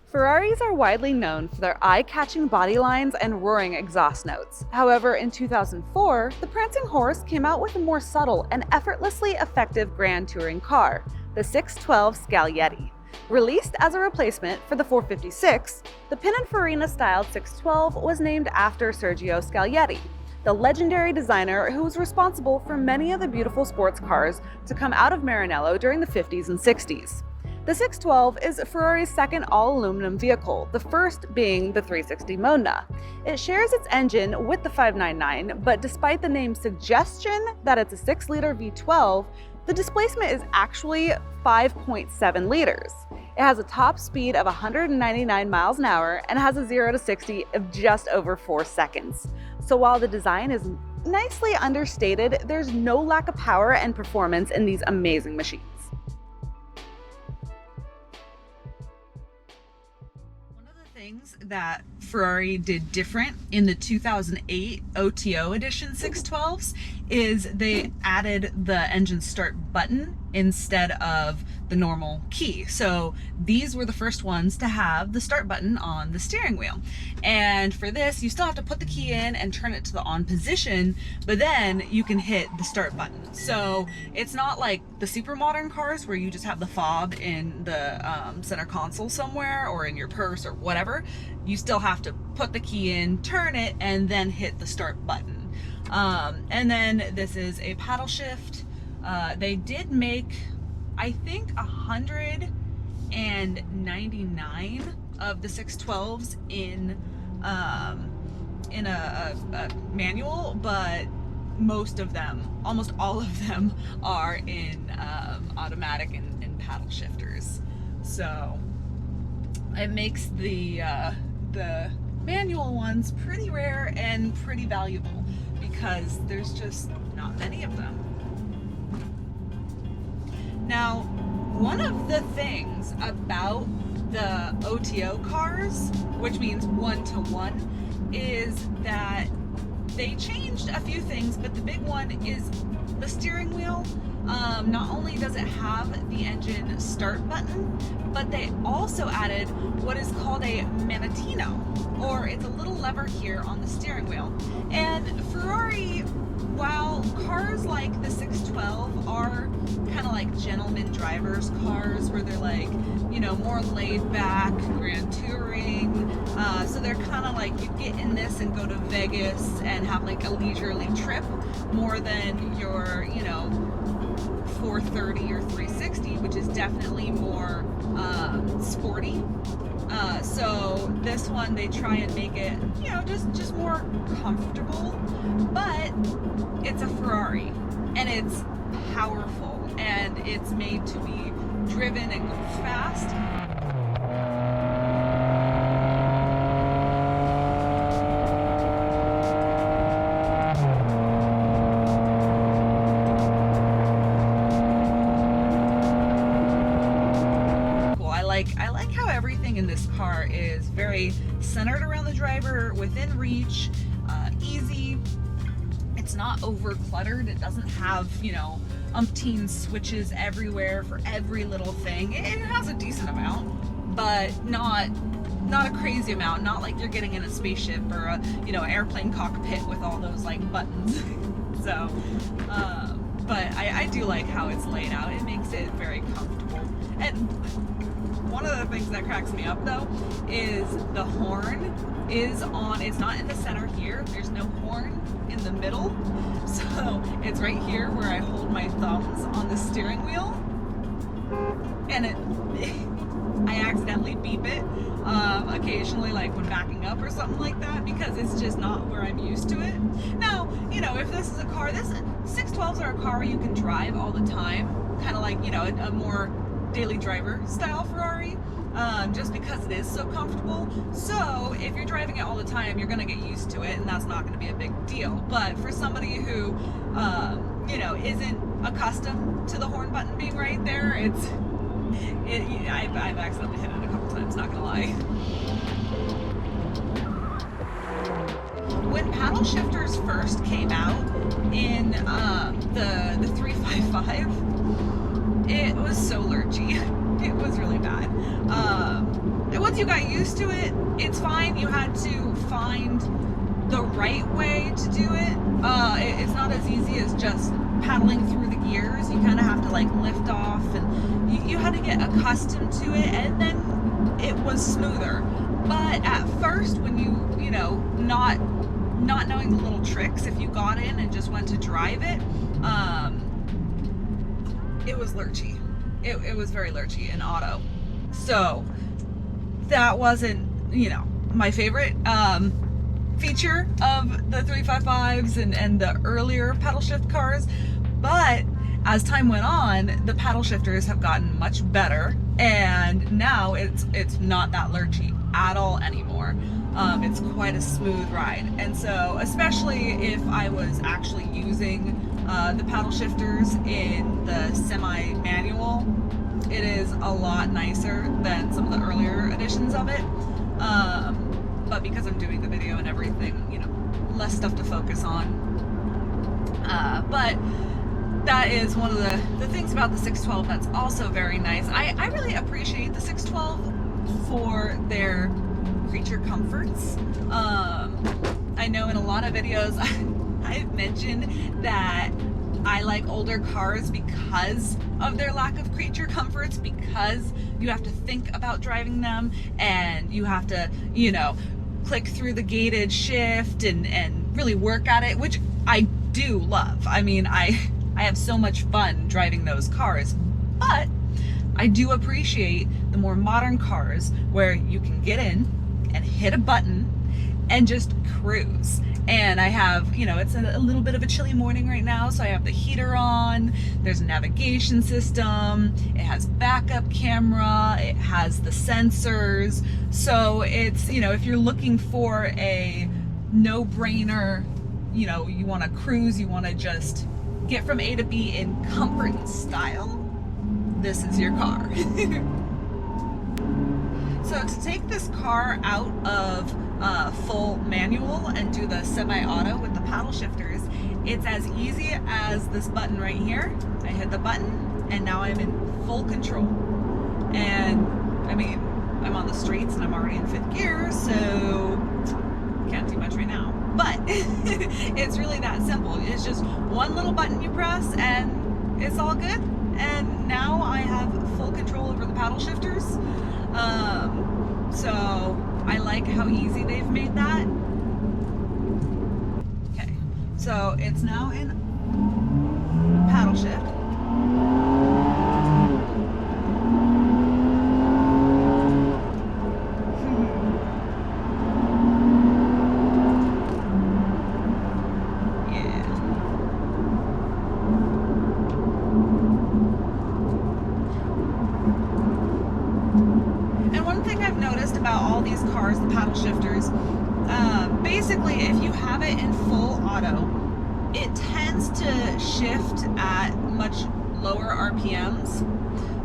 Ferraris are widely known for their eye-catching body lines and roaring exhaust notes. However, in 2004, the prancing horse came out with a more subtle and effortlessly effective grand touring car, the 612 Scaglietti. Released as a replacement for the 456, the Pininfarina-styled 612 was named after Sergio Scaglietti, the legendary designer who was responsible for many of the beautiful sports cars to come out of Maranello during the 50s and 60s. The 612 is Ferrari's second all-aluminum vehicle, the first being the 360 Modena. It shares its engine with the 599, but despite the name's suggestion that it's a 6-liter V12, the displacement is actually 5.7 liters. It has a top speed of 199 miles an hour and has a 0 to 60 of just over 4 seconds. So while the design is nicely understated, there's no lack of power and performance in these amazing machines. Things that Ferrari did different in the 2008 OTO edition 612s is they added the engine start button instead of the normal key. So these were the first ones to have the start button on the steering wheel. And for this, you still have to put the key in and turn it to the on position, but then you can hit the start button. So it's not like the super modern cars where you just have the fob in the center console somewhere or in your purse or whatever. You still have to put the key in, turn it, and then hit the start button. And then this is a paddle shift. They did make, I think, 199 of the 612s in a manual, but most of them, almost all of them, are in automatic and paddle shifters. So it makes the manual ones pretty rare and pretty valuable because there's just not many of them. Now, one of the things about the OTO cars, which means one-to-one, is that they changed a few things, but the big one is the steering wheel. Not only does it have the engine start button, but they also added what is called a manettino, or it's a little lever here on the steering wheel. And Ferrari, while cars like the 612 are kind of like gentleman drivers cars where they're like, you know, more laid back, grand touring, so they're kind of like you get in this and go to Vegas and have like a leisurely trip more than your, you know, 430 or 360, which is definitely more sporty. So this one, they try and make it, you know, just more comfortable, but it's a Ferrari and it's powerful and it's made to be driven and go fast. I like how everything in this car is very centered around the driver, within reach, easy. It's not over cluttered. It doesn't have, you know, umpteen switches everywhere for every little thing. It has a decent amount, but not a crazy amount. Not like you're getting in a spaceship or a, you know, airplane cockpit with all those like buttons. So, but I do like how it's laid out. It makes it very comfortable. And one of the things that cracks me up though is the horn is on, it's not in the center here, there's no horn in the middle, so it's right here where I hold my thumbs on the steering wheel, and I accidentally beep it occasionally, like when backing up or something like that, because it's just not where I'm used to it. Now, you know, if this is a car, this 612s are a car you can drive all the time, kind of like, you know, a more daily driver style Ferrari, just because it is so comfortable. So if you're driving it all the time, you're going to get used to it, and that's not going to be a big deal. But for somebody who, you know, isn't accustomed to the horn button being right there, I've accidentally hit it a couple times, not going to lie. When paddle shifters first came out in the 355, it was so lurchy. It was really bad. once you got used to it, it's fine. You had to find the right way to do it. It's not as easy as just paddling through the gears. You kind of have to like lift off, and you had to get accustomed to it, and then it was smoother. But at first, when you know, not knowing the little tricks, if you got in and just went to drive it, it was lurchy. It was very lurchy in auto. So that wasn't, you know, my favorite feature of the 355s and the earlier paddle shift cars. But as time went on, the paddle shifters have gotten much better, and now it's not that lurchy at all anymore. It's quite a smooth ride. And so, especially if I was actually using the paddle shifters in the semi-manual, it is a lot nicer than some of the earlier editions of it. But because I'm doing the video and everything, you know, less stuff to focus on. But that is one of the things about the 612 that's also very nice. I really appreciate the 612 for their creature comforts. I know in a lot of videos I've mentioned that I like older cars because of their lack of creature comforts, because you have to think about driving them and you have to, you know, click through the gated shift and really work at it, which I do love. I mean, I have so much fun driving those cars, but I do appreciate the more modern cars where you can get in and hit a button and just cruise. And I have, you know, it's a little bit of a chilly morning right now, so I have the heater on, there's a navigation system, it has backup camera, it has the sensors. So it's, you know, if you're looking for a no-brainer, you know, you want to cruise, you want to just get from A to B in comfort and style, this is your car. So to take this car out of full manual and do the semi-auto with the paddle shifters, it's as easy as this button right here. I hit the button and now I'm in full control. And I mean, I'm on the streets and I'm already in fifth gear, so can't do much right now. But it's really that simple. It's just one little button you press and it's all good. And now I have full control over the paddle shifters. So I like how easy they've made that. Okay, so it's now in paddle shift. Cars, the paddle shifters, basically if you have it in full auto, it tends to shift at much lower RPMs,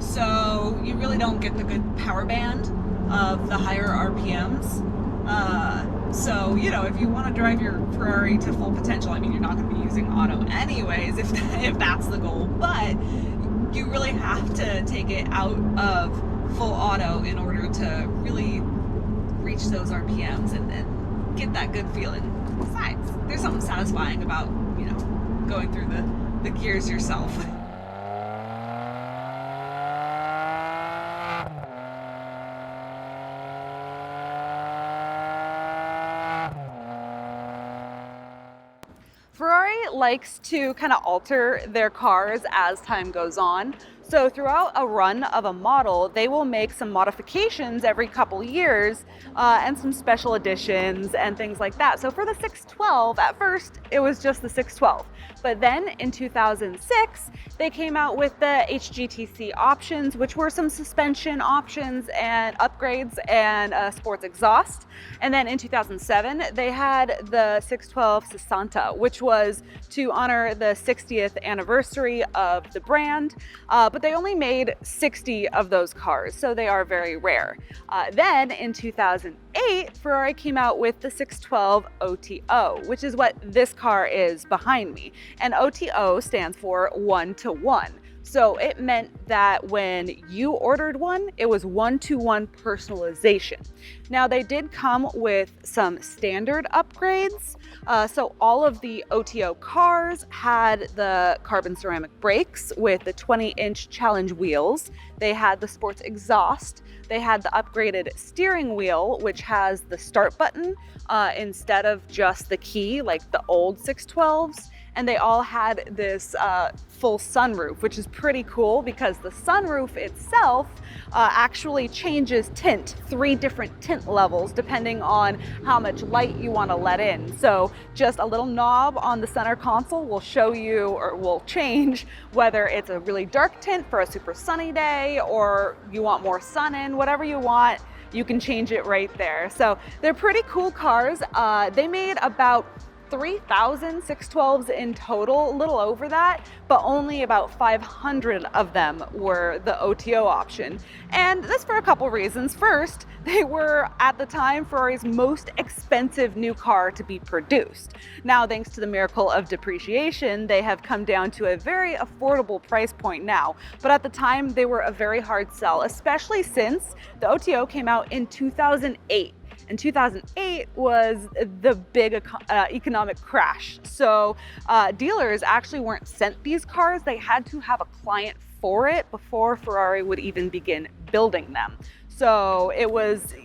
so you really don't get the good power band of the higher RPMs. So, you know, if you want to drive your Ferrari to full potential, I mean, you're not going to be using auto anyways if that's the goal, but you really have to take it out of full auto in order to really reach those RPMs and get that good feeling. Besides, there's something satisfying about, you know, going through the gears yourself. Ferrari likes to kind of alter their cars as time goes on. So throughout a run of a model, they will make some modifications every couple years and some special editions and things like that. So for the 612, at first it was just the 612. But then in 2006, they came out with the HGTE options, which were some suspension options and upgrades and sports exhaust. And then in 2007, they had the 612 Sessanta, which was to honor the 60th anniversary of the brand. But they only made 60 of those cars, so they are very rare. Then in 2008, Ferrari came out with the 612 OTO, which is what this car is behind me. And OTO stands for 1-to-1. So it meant that when you ordered one, it was one-to-one personalization. Now they did come with some standard upgrades. So all of the OTO cars had the carbon ceramic brakes with the 20-inch challenge wheels. They had the sports exhaust. They had the upgraded steering wheel, which has the start button instead of just the key like the old 612s. And they all had this full sunroof, which is pretty cool because the sunroof itself actually changes tint, 3 different tint levels depending on how much light you want to let in. So just a little knob on the center console will show you, or will change, whether it's a really dark tint for a super sunny day or you want more sun in, whatever you want, you can change it right there. So they're pretty cool cars. They made about 3,000 612s in total, a little over that, but only about 500 of them were the OTO option. And that's for a couple reasons. First, they were at the time Ferrari's most expensive new car to be produced. Now, thanks to the miracle of depreciation, they have come down to a very affordable price point now. But at the time, they were a very hard sell, especially since the OTO came out in 2008. And 2008 was the big economic crash. So dealers actually weren't sent these cars. They had to have a client for it before Ferrari would even begin building them. So it was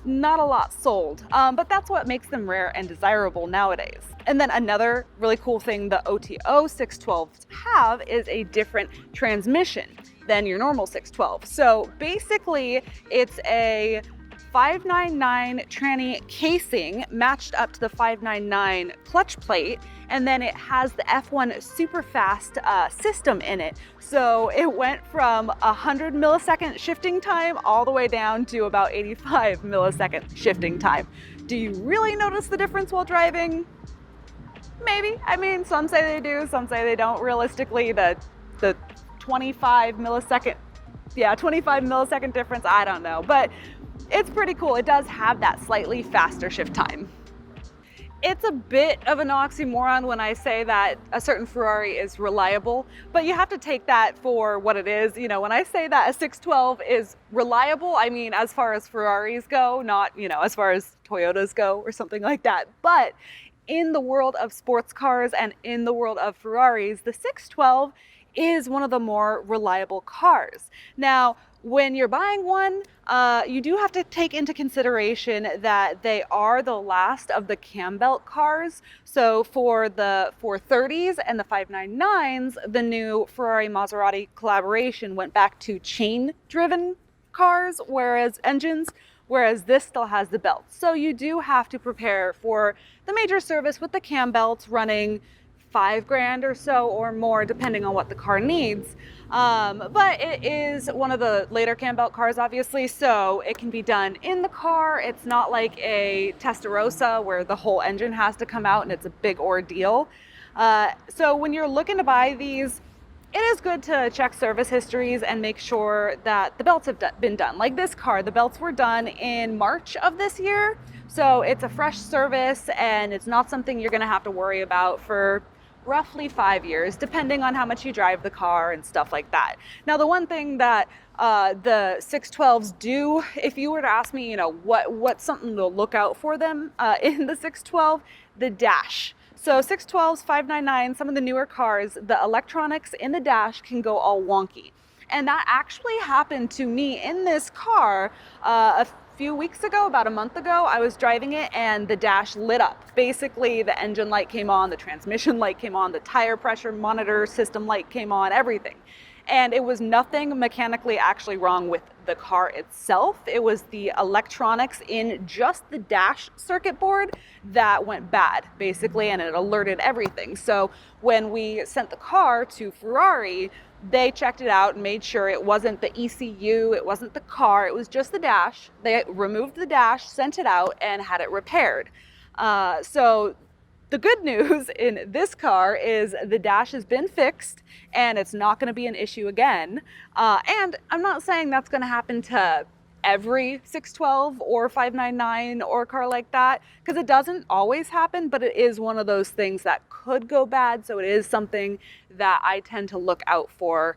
not a lot sold, but that's what makes them rare and desirable nowadays. And then another really cool thing the OTO 612s have is a different transmission than your normal 612. So basically it's a 599 tranny casing matched up to the 599 clutch plate, and then it has the F1 Superfast system in it. So it went from 100 millisecond shifting time all the way down to about 85 millisecond shifting time. Do you really notice the difference while driving? Maybe. I mean, some say they do, some say they don't. Realistically, the 25 millisecond difference, I don't know, but it's pretty cool. It does have that slightly faster shift time. It's a bit of an oxymoron when I say that a certain Ferrari is reliable, but you have to take that for what it is. You know, when I say that a 612 is reliable, I mean as far as Ferraris go, not, as far as Toyotas go or something like that. But in the world of sports cars and in the world of Ferraris, the 612 is one of the more reliable cars. Now, when you're buying one, you do have to take into consideration that they are the last of the cam belt cars. So for the 430s and the 599s, the new Ferrari Maserati collaboration went back to chain-driven cars, engines, whereas this still has the belts. So you do have to prepare for the major service with the cam belts running $5,000 or so or more, depending on what the car needs. But it is one of the later cam belt cars, obviously, so it can be done in the car. It's not like a Testarossa where the whole engine has to come out and it's a big ordeal. So when you're looking to buy these, it is good to check service histories and make sure that the belts have been done. Like this car, the belts were done in March of this year. So it's a fresh service and it's not something you're gonna have to worry about for roughly 5 years, depending on how much you drive the car and stuff like that. Now, the one thing that the 612s do, if you were to ask me, what's something to look out for them in the 612, the dash. So 612s, 599, some of the newer cars, the electronics in the dash can go all wonky. And that actually happened to me in this car a few weeks ago, about a month ago. I was driving it and the dash lit up. Basically, the engine light came on, the transmission light came on, the tire pressure monitor system light came on, everything. And it was nothing mechanically actually wrong with the car itself. It was the electronics in just the dash circuit board that went bad, basically, and it alerted everything. So when we sent the car to Ferrari, they checked it out and made sure it wasn't the ECU, it wasn't the car, it was just the dash. They removed the dash, sent it out, and had it repaired. So the good news in this car is the dash has been fixed and it's not going to be an issue again. And I'm not saying that's going to happen to every 612 or 599 or a car like that, because it doesn't always happen, but it is one of those things that could go bad. So it is something that I tend to look out for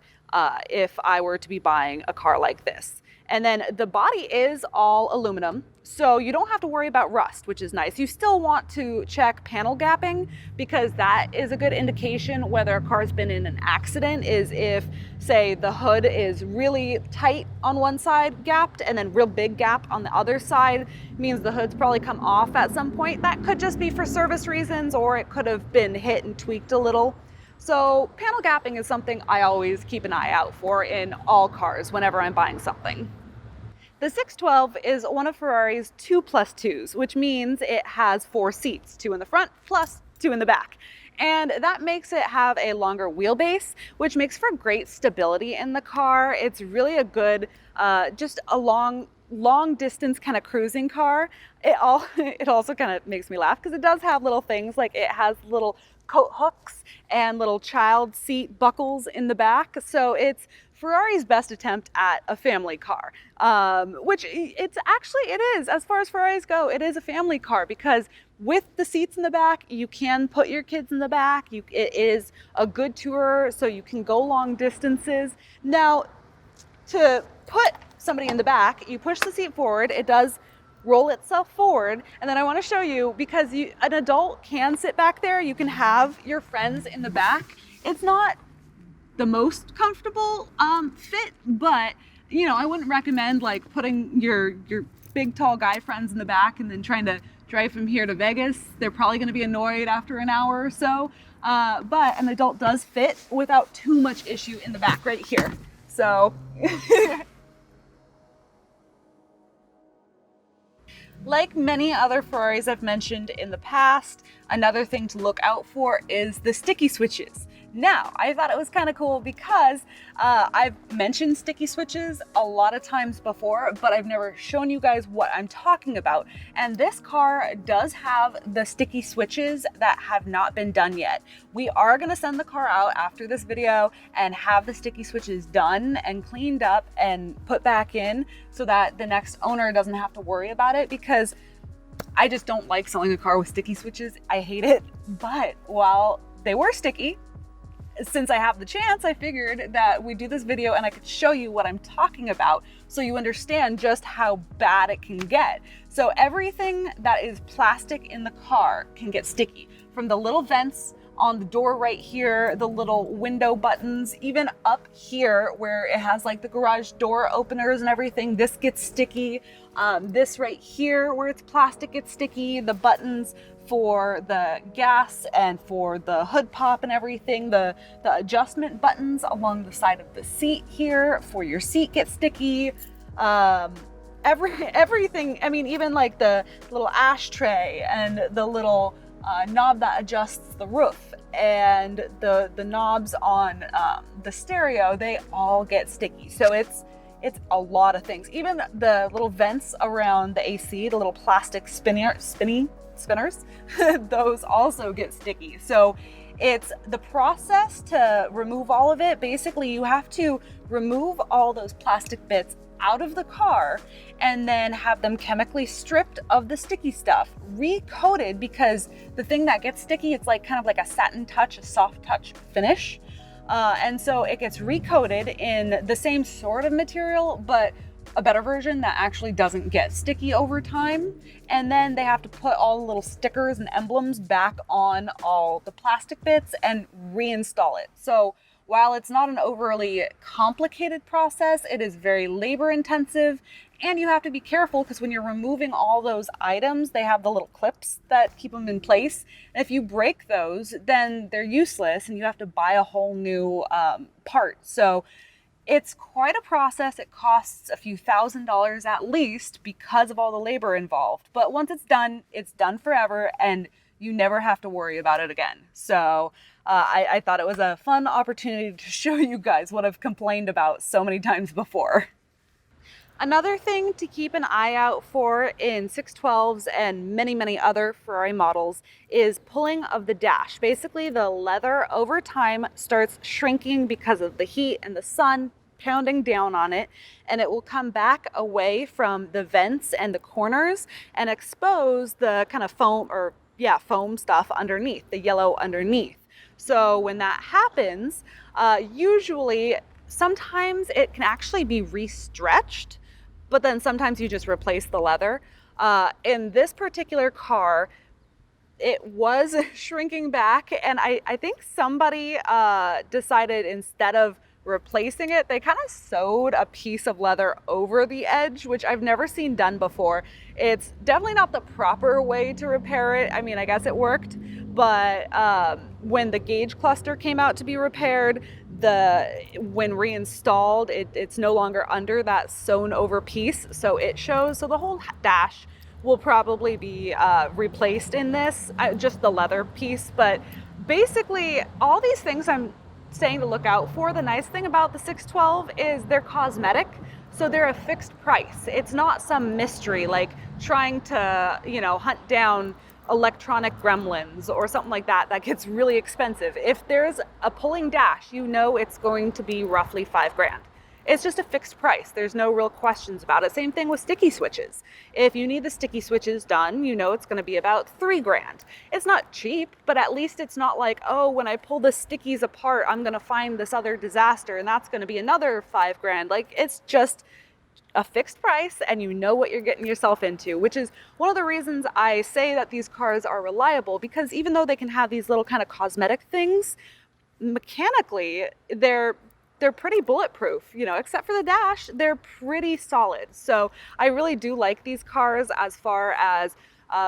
if I were to be buying a car like this. And then the body is all aluminum, so you don't have to worry about rust, which is nice. You still want to check panel gapping because that is a good indication whether a car's been in an accident, is if, say, the hood is really tight on one side gapped and then real big gap on the other side, means the hood's probably come off at some point. That could just be for service reasons, or it could have been hit and tweaked a little. So panel gapping is something I always keep an eye out for in all cars whenever I'm buying something. The 612 is one of Ferrari's 2+2s, which means it has 4 seats, 2 in the front plus 2 in the back. And that makes it have a longer wheelbase, which makes for great stability in the car. It's really a good, just a long distance kind of cruising car. It also kind of makes me laugh because it does have little things, like it has little coat hooks and little child seat buckles in the back. So it's Ferrari's best attempt at a family car, which it is. As far as Ferraris go, it is a family car because with the seats in the back, you can put your kids in the back. It is a good tourer, so you can go long distances. Now, to put somebody in the back, you push the seat forward, it does roll itself forward, and then I want to show you, because an adult can sit back there, you can have your friends in the back. It's not the most comfortable fit, but you know, I wouldn't recommend like putting your big tall guy friends in the back and then trying to drive from here to Vegas. They're probably going to be annoyed after an hour or so, but an adult does fit without too much issue in the back right here. So like many other Ferraris I've mentioned in the past, another thing to look out for is the sticky switches. Now, I thought it was kind of cool because I've mentioned sticky switches a lot of times before, but I've never shown you guys what I'm talking about. And this car does have the sticky switches that have not been done yet. We are going to send the car out after this video and have the sticky switches done and cleaned up and put back in so that the next owner doesn't have to worry about it, because I just don't like selling a car with sticky switches. I hate it. But while they were sticky, since I have the chance, I figured that we'd do this video and I could show you what I'm talking about so you understand just how bad it can get. So everything that is plastic in the car can get sticky, from the little vents on the door right here, the little window buttons, even up here where it has like the garage door openers and everything, this gets sticky. This right here where it's plastic gets sticky. The buttons for the gas and for the hood pop and everything, the adjustment buttons along the side of the seat here for your seat get sticky. Everything, I mean, even like the little ashtray and the little knob that adjusts the roof and the knobs on the stereo, they all get sticky. So it's a lot of things. Even the little vents around the AC, the little plastic spinners, those also get sticky. So it's the process to remove all of it. Basically, you have to remove all those plastic bits out of the car and then have them chemically stripped of the sticky stuff, recoated, because the thing that gets sticky, it's like kind of like a satin touch, a soft touch finish. And so it gets recoated in the same sort of material, but a better version that actually doesn't get sticky over time. And then they have to put all the little stickers and emblems back on all the plastic bits and reinstall it. So while it's not an overly complicated process, it is very labor intensive, and you have to be careful because when you're removing all those items, they have the little clips that keep them in place. And if you break those, then they're useless and you have to buy a whole new part. So it's quite a process. It costs a few $1,000s at least because of all the labor involved. But once it's done forever, and you never have to worry about it again. So I thought it was a fun opportunity to show you guys what I've complained about so many times before. Another thing to keep an eye out for in 612s and many, many other Ferrari models is pulling of the dash. Basically, the leather over time starts shrinking because of the heat and the sun pounding down on it, and it will come back away from the vents and the corners and expose the kind of foam stuff underneath, the yellow underneath. So when that happens, usually sometimes it can actually be re-stretched, but then sometimes you just replace the leather. In this particular car, it was shrinking back, and I think somebody decided instead of replacing it, they kind of sewed a piece of leather over the edge, which I've never seen done before. It's definitely not the proper way to repair it. I mean, I guess it worked, but when the gauge cluster came out to be repaired, when reinstalled, it's no longer under that sewn over piece, so it shows. So the whole dash will probably be replaced in this, just the leather piece. But basically, all these things I'm saying to look out for. The nice thing about the 612 is they're cosmetic, so they're a fixed price. It's not some mystery like trying to, hunt down electronic gremlins or something like that gets really expensive. If there's a pulling dash, it's going to be roughly $5,000. It's just a fixed price. There's no real questions about it. Same thing with sticky switches. If you need the sticky switches done, it's going to be about $3,000. It's not cheap, but at least it's not like, oh, when I pull the stickies apart, I'm going to find this other disaster and that's going to be another $5,000. Like, it's just a fixed price and you know what you're getting yourself into, which is one of the reasons I say that these cars are reliable, because even though they can have these little kind of cosmetic things, mechanically, they're pretty bulletproof, except for the dash, they're pretty solid. So I really do like these cars as far as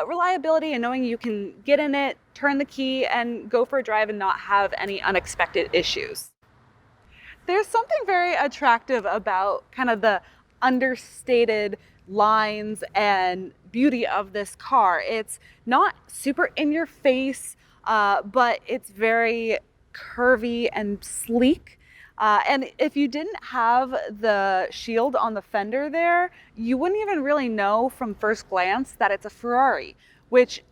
reliability and knowing you can get in it, turn the key, and go for a drive and not have any unexpected issues. There's something very attractive about kind of the understated lines and beauty of this car. It's not super in your face, but it's very curvy and sleek. And if you didn't have the shield on the fender there, you wouldn't even really know from first glance that it's a Ferrari, which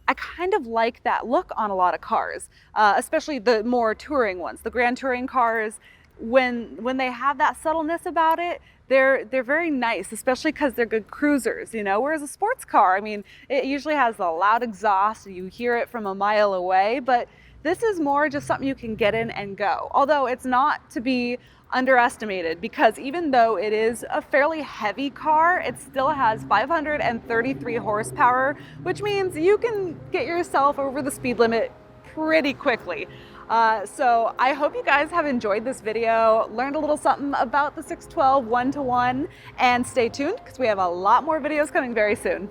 I kind of like that look on a lot of cars, especially the more touring ones. The Grand Touring cars, when they have that subtleness about it, they're very nice, especially because they're good cruisers, whereas a sports car, I mean, it usually has a loud exhaust, you hear it from a mile away, but this is more just something you can get in and go. Although it's not to be underestimated, because even though it is a fairly heavy car, it still has 533 horsepower, which means you can get yourself over the speed limit pretty quickly. So I hope you guys have enjoyed this video, learned a little something about the 612 1-to-1, and stay tuned because we have a lot more videos coming very soon.